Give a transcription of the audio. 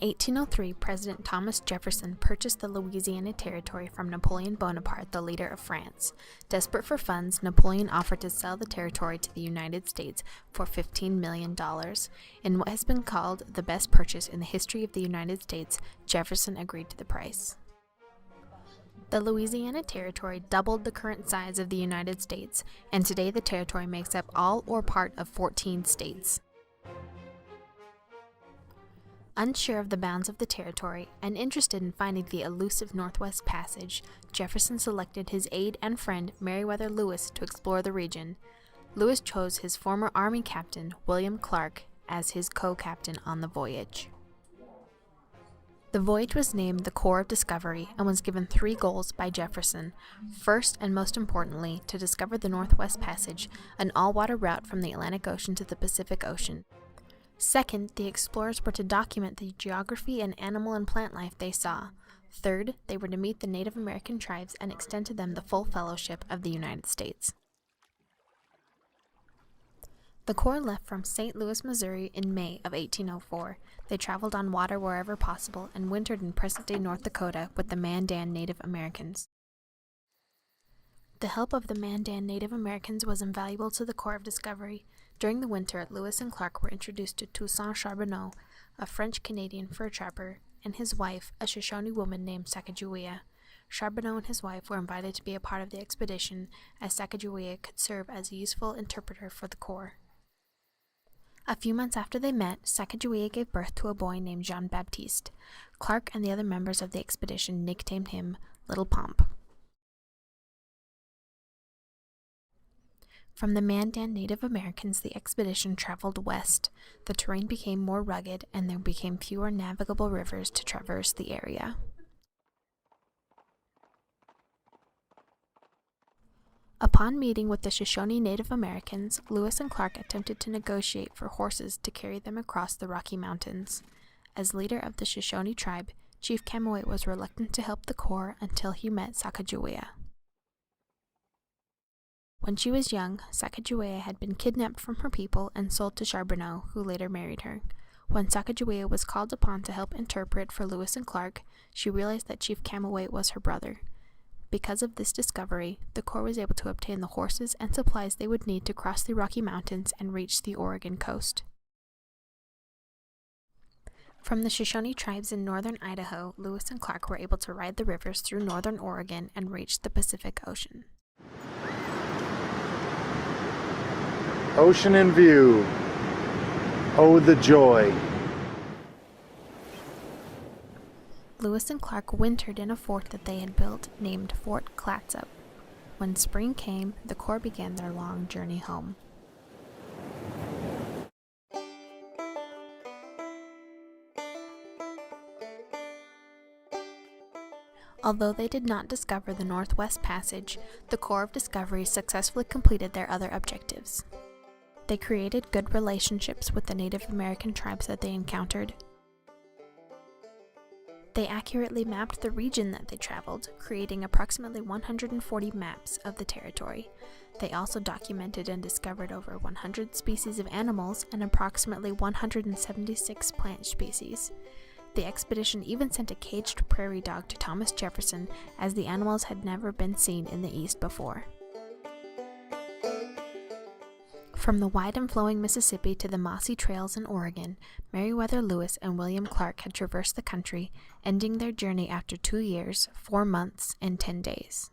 In 1803, President Thomas Jefferson purchased the Louisiana Territory from Napoleon Bonaparte, the leader of France. Desperate for funds, Napoleon offered to sell the territory to the United States for $15 million. In what has been called the best purchase in the history of the United States, Jefferson agreed to the price. The Louisiana Territory doubled the current size of the United States, and today the territory makes up all or part of 14 states. Unsure of the bounds of the territory and interested in finding the elusive Northwest Passage, Jefferson selected his aide and friend Meriwether Lewis to explore the region. Lewis chose his former Army captain, William Clark, as his co-captain on the voyage. The voyage was named the Corps of Discovery and was given 3 goals by Jefferson. First, and most importantly, to discover the Northwest Passage, an all-water route from the Atlantic Ocean to the Pacific Ocean. Second, the explorers were to document the geography and animal and plant life they saw. Third, they were to meet the Native American tribes and extend to them the full fellowship of the United States. The Corps left from St. Louis, Missouri in May of 1804. They traveled on water wherever possible and wintered in present-day North Dakota with the Mandan Native Americans. The help of the Mandan Native Americans was invaluable to the Corps of Discovery. During the winter, Lewis and Clark were introduced to Toussaint Charbonneau, a French-Canadian fur trapper, and his wife, a Shoshone woman named Sacagawea. Charbonneau and his wife were invited to be a part of the expedition, as Sacagawea could serve as a useful interpreter for the Corps. A few months after they met, Sacagawea gave birth to a boy named Jean-Baptiste. Clark and the other members of the expedition nicknamed him Little Pomp. From the Mandan Native Americans, the expedition traveled west. The terrain became more rugged, and there became fewer navigable rivers to traverse the area. Upon meeting with the Shoshone Native Americans, Lewis and Clark attempted to negotiate for horses to carry them across the Rocky Mountains. As leader of the Shoshone tribe, Chief Camoet was reluctant to help the Corps until he met Sacagawea. When she was young, Sacagawea had been kidnapped from her people and sold to Charbonneau, who later married her. When Sacagawea was called upon to help interpret for Lewis and Clark, she realized that Chief Camoet was her brother. Because of this discovery, the Corps was able to obtain the horses and supplies they would need to cross the Rocky Mountains and reach the Oregon coast. From the Shoshone tribes in northern Idaho, Lewis and Clark were able to ride the rivers through northern Oregon and reach the Pacific Ocean. Ocean in view. Oh, the joy. Lewis and Clark wintered in a fort that they had built named Fort Clatsop. When spring came, the Corps began their long journey home. Although they did not discover the Northwest Passage, the Corps of Discovery successfully completed their other objectives. They created good relationships with the Native American tribes that they encountered. They accurately mapped the region that they traveled, creating approximately 140 maps of the territory. They also documented and discovered over 100 species of animals and approximately 176 plant species. The expedition even sent a caged prairie dog to Thomas Jefferson, as the animals had never been seen in the East before. From the wide and flowing Mississippi to the mossy trails in Oregon, Meriwether Lewis and William Clark had traversed the country, ending their journey after 2 years, 4 months, and 10 days.